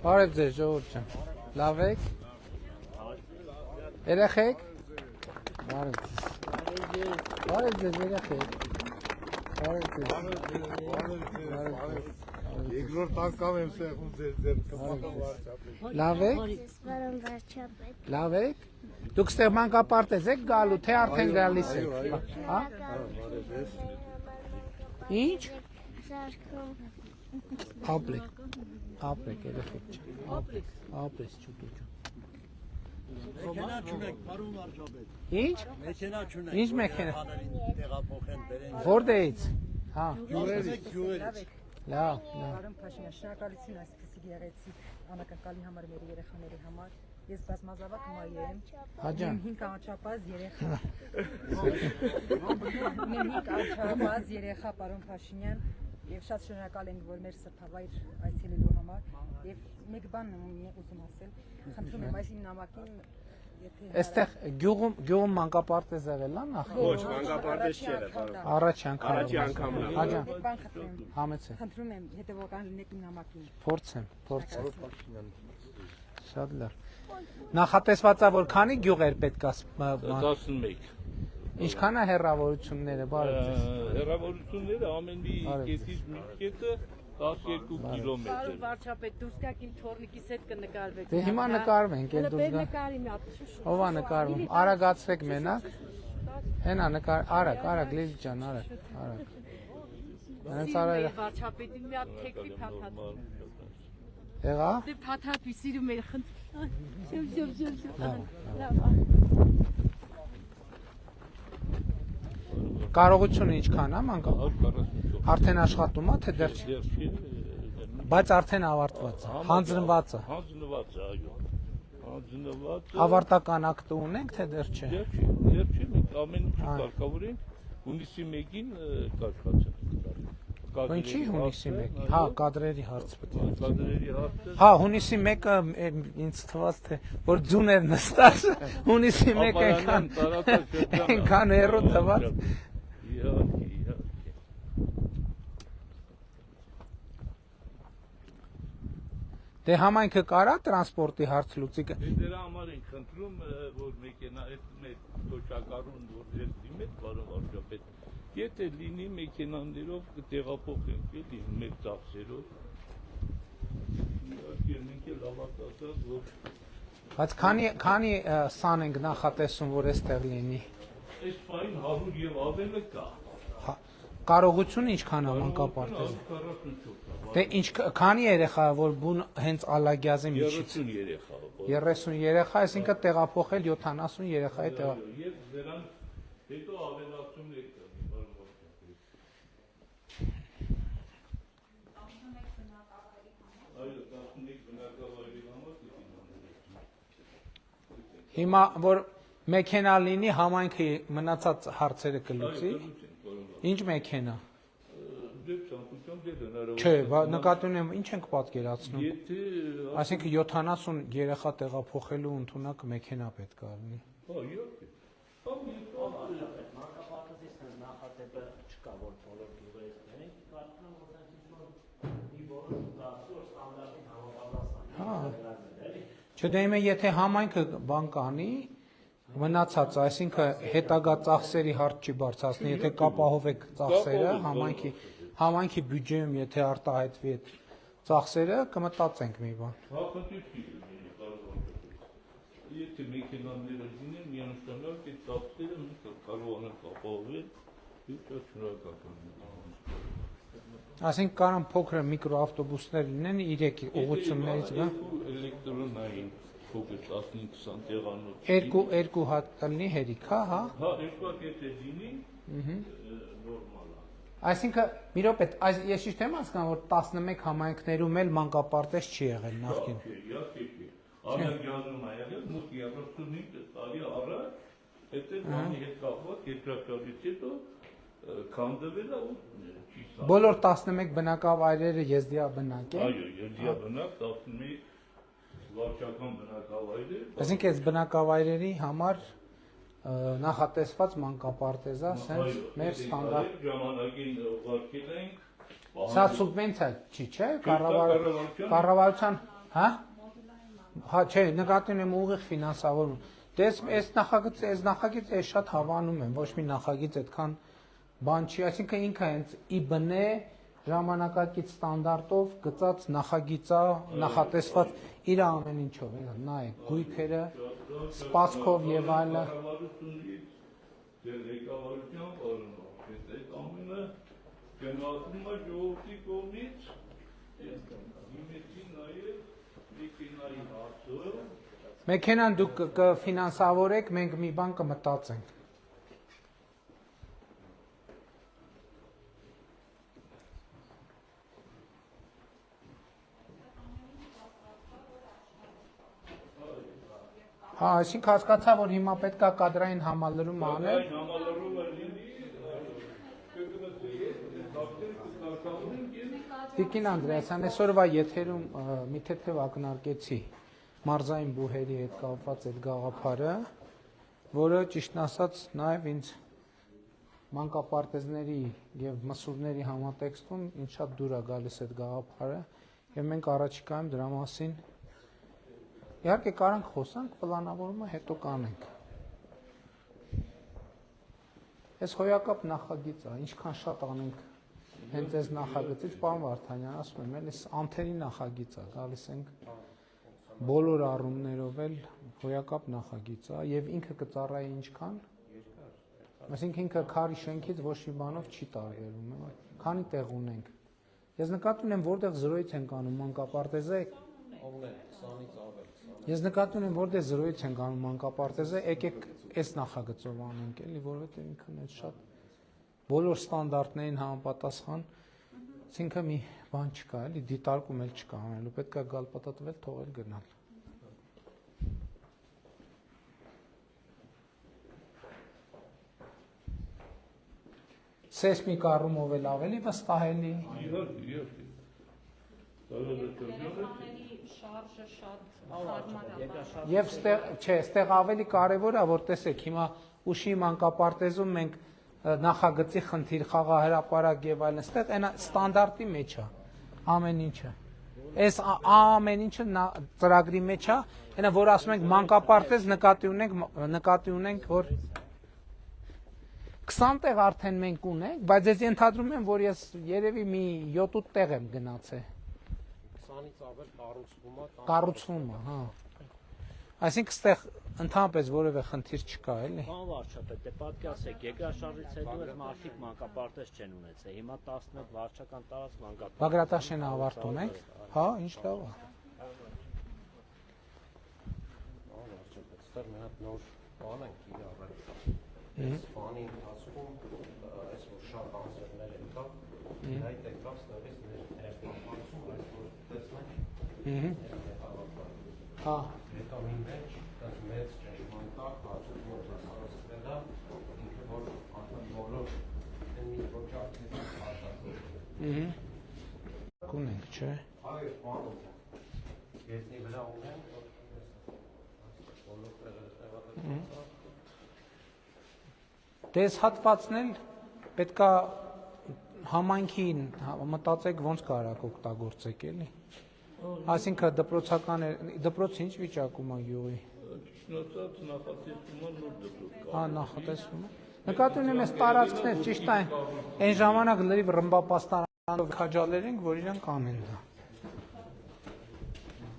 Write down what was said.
Բարև ձեզ ժողովուրդ ջան, լավ եք, երեխեք, բարև ձեզ երեխեք, Երկրորդ անգամ եմ սեղում ձեր կմակավարչապետ։ լավ եք, դուք ստեղ մանկապարտեզ եք գալու, թե արդեն գալիս եք, ինչ, ապրեք երեխեք ջան, ապրես չուտու ջան, Մեքենա չունեք, պարոն վարչապետ։ ինչ, Մեքենա չունեք։ ինչ մեքենա, տեղափոխեն բերեն։ որտեղից, Գյուղերից։ լավ, Պարոն Փաշինյան, շնորհակալություն այսպիսի գեղեցիկ անակնկալի համար մեր երեխաների համար։ Ես բազմազավակ մայր եմ։ հաջան, 5 անչափահաս երեխա։ Ունեմ 5 անչափահաս երեխա, պարոն Փաշինյան, եւ շատ շնորհակալ ենք, որ մեր սրբավայր այցելելու համար եւ մեկ բան ուզում ասել։ Խնդրում եմ այս իմ նամակին այստեղ գյուղում մանկապարտեզ եղել է նախ, Ոչ, մանկապարտեզ չի եղել, առաջի Առաջի անգամ, անգամն է։ հաջան, բան խնդրեմ։ համեցեք, Խնդրում եմ հետեւական լինեք իմ նամակին։ փորձեմ, շատ լավ, նախատեսվածա որ քանի գյուղեր պետք է 11 ինչքան է հեռավորությունները, բարև ձեզ, հեռավորությունները ամեն մի կետից մի կետը 12 կիլոմետր։ Պարոն վարչապետ, դուրս գաք իմ թորնիկիս հետ կնկարվեք։ դե հիմա նկարվենք, էլ դուրս գա, նկարի մի հատ։ ով է նկարվում, արագացրեք մենակ, հենա նկար, արագ, Լիլի ջան, արագ, հենց արագ, Վարչապետին մի հատ թեքվի փաթաթ։ եղա, Դե փաթաթի սիրում էր խնդրում։ կարողությունը ինչքան է մանկապարտեզ, արդեն աշխատում է, թե դեռ չի, բայց արդեն ավարտված է, հանձնված է, այո։ Հանձնված է։ ավարտական ակտը ունենք, թե դեռ չէ, Դեռ չի, մենք ամեն ինչ կարգավորենք, հունիսի 1-ին կաշխատենք։ ինչի հունիսի 1-ին, հա, կադրերի հարց պետք է, Կադրերի հարցը։ հա, հունիսի 1-ը ինձ թվաց, թե որ ձուն էր նստած, հունիսի 1-ը այնքան հեռու թվաց, Իհարկե։ դե համայնքը կարա տրանսպորտի հարց լուծի, Դրա համար ենք խնդրում, որ մեքենա այդ մեր քոչակարուն որ ձեր դիմեք, պարոն վարչապետ, եթե լինի մեքենաներով կտեղափոխենք, էլի մեր ծախսերով։ Մենք էլ հավատացած, որ բայց քանի սան ենք նախատեսում, որ այստեղ լինի, այս պայն 100 եւ ավելը կա։ կարողությունը ինչքան է մանկապարտեզը, 44 դե քանի երեխա է, որ բուն հենց Ալագյազի միջից, 30 երեխա։ 30 երեխա, այսինքն տեղափոխել 70 երեխայի տեղ, Եվ դրան հետո ավելացումներ կա, պարոն վարչապետ։ Այո, 11 բնակավայրի համար հիմա որ մեքենա լինի, համայնքը մնացած հարցերը կլուծի, ինչ մեքենա, դեպ ցանկությամբ դե հնարավոր։ չէ, նկատի ունեմ, ինչ ենք պատկերացնում, Եթե այսինքն 70 երեխա տեղափոխելու ընդունակ մեքենա պետք է լինի, իհարկե։ Նախատեպը չկա, որ բոլոր գյուղերից բերենք, կարծում եմ, որ մի որոշ դասի ստանդարտին համապատասխան։ չէ, դե իմը եթե համայնքը բան կանի, մնացած, այսինքն հետագա ծախսերի հարց չի բարձրացնի, եթե կապահովեք ծախսերը, համայնքի բյուջեում եթե արտահայտվի այդ ծախսերը, կմտածենք մի բան։ Հախնդիր չի լինի, պարոն վարչապետ։ Եթե մեքենաները լինեն, միանշանակ այդ ծախսերը մենք կարողանանք ապահովել, եւ շատ շնորհակալ եմ։ Այսինքն կարան փոքր միկրոավտոբուսներ լինեն 3 ուղղություններից գա։ Էլեկտրոնային փոքր 15-20 տեղանոց։ Երկու հատ լինի հերիք, հա։ Հա, երկու հատ եթե լինի, նորմալ է։ Այսինքն մի րոպե, ես ճիշտ եմ հասկանում, որ 11 համայնքներում էլ մանկապարտեզ չի եղել նախկին։ Իհարկե չի։ Ալագյազում է եղել, մոտ 35 տարի առաջ, հետո բանի հետ կապված երկրաշարժից հետո քանդվել է ու չի սա։ Բոլոր 11 բնակավայրերը եզդիաբնակ են։ Այո, եզդիաբնակ 11 վարչական բնակավայրեր։ Այսինքն այս բնակավայրերի համար նախատեսված մանկապարտեզ է, սենց մեր ստանդարտ։ ժամանակին ուղարկել ենք։ Սա սուբվենցիա չի, չէ՞, կառավարության, հա? Հա, չէ, նկատի ունեմ ուղիղ ֆինանսավորում։ Դες այս նախագիծը ես շատ հավանում եմ, ոչ մի նախագիծ այդքան բան չի, այսինքն ինքը հենց ի բնե ժամանակակից ստանդարտով գծած նախագիծա, նախատեսված իր ամեն ինչով, նայեք, գույքերը, սպասքով եւ այլը։ Դեր ղեկավարությամբ օրինակ, այդ ամենը գնահատվում է ժողովրդի կողմից, դիմեցի նաև մեքենայի հարցը։ Մեքենան դուք կֆինանսավորեք, մենք մի բան կմտածենք։ Հա, այսինքն հասկացա, որ հիմա պետք է կադրային համալրում անել։ Համալրումը լինի, Տիկին Անդրեասյան, այսօրվա եթերում մի թեթև ակնարկեցի մարզային բուհերի հետ կապված այդ գաղափարը, որը ճիշտն ասած նաև ինձ մանկապարտեզների եւ մսուրների համատեքստում ինձ շատ դուր է գալիս այդ գաղափարը եւ մենք առաջիկայում դրա մասին իհարկե կարանք խոսանք, պլանավորումը հետո կանենք։ Այս հոյակապ նախագիծ է, ինչքան շատ անենք հենց այս նախագծից, պարոն Վարդանյան, ասում եմ, այս անթերի նախագիծ է, գալիս ենք բոլոր առումներով էլ հոյակապ նախագիծ է եւ ինքը կծառայի ինչքան, այսինքն ինքը քարի շենքից ոչ մի բանով չի տարբերվում, քանի տեղ ունենք։ Ես նկատի ունեմ, որտեղ 0-ից ենք անում մանկապարտեզը, Ես նկատի ունեմ, որտեղ 0-ից ենք անում մանկապարտեզը, եկեք այս նախագծով անենք, էլի, որովհետև ինքն այդ շատ բոլոր ստանդարտներին համապատասխան, ինքը մի բան չկա, էլի, դիտարկում էլ չկա անելու, պետք է գալ պատտվել, թողել գնալ։ Սեսմիկ առումով էլ ավելի վստահելի։ Շարժը շատ Եվ ստեղ ավելի կարևոր է, որ տեսեք, հիմա ուշի մանկապարտեզում մենք նախագծի խնդիր, խաղահրապարակ եւ այլն, ստեղ այն ստանդարտի մեջ է ամեն ինչը։ Այս ամեն ինչը ծրագրի մեջ է, այնա որ ասում ենք մանկապարտեզ նկատի ունենք, որ 20 տեղ արդեն մենք ունենք, բայց ես ենթադրում եմ, որ ես երևի մի 7-8 տեղ եմ գնացել։ 20-ից ավել Կառուցվում է, հա։ Այսինքն ստեղ ընդհանրապես որևէ խնդիր չկա, էլի։ Բան վարչապետ, դե պատկասեք, երկրաշարժից հետո այդ մարդիկ մանկապարտեզ չեն ունեցել։ Հիմա 11 վարչական տարածք մանկապարտեզ։ Բագրատաշեն ավարտում ենք, հա, ինչ լավ է։ Վարչապետ, ստեղ մի հատ նոր բան ենք իրարել։ Այս բանի ընթացքում այս որ շատ անձրևներ եկավ, այդ եկավ ստեղից ներկայացում, այս որ տեսնենք։ Հա։ Եկավ իմ մեջ, այս մեծ ճշմարտ հացում որ հասարակվել է, ինքը որ արդեն բոլոր այն մի պրոջեկտների աշխատում։ Կունենք, չէ։ Այո, բանում։ Ետնի վրա ունենք, բոլոր տեղերը Դες հատվածն էլ պետքա համայնքին մտածեք ոնց կարաք օգտագործեք, էլի։ Այսինքն դպրոցը ինչ վիճակում է գյուղի։ Չնայած նախատեսումը նոր դպրոց կա։ Հա, նախատեսվում է։ Նկատի ունեմ այս տարածքներ ճիշտ այն ժամանակ լրիվ ռմբապաստարանով քաջալեր ենք, որ իրանք անեն դա։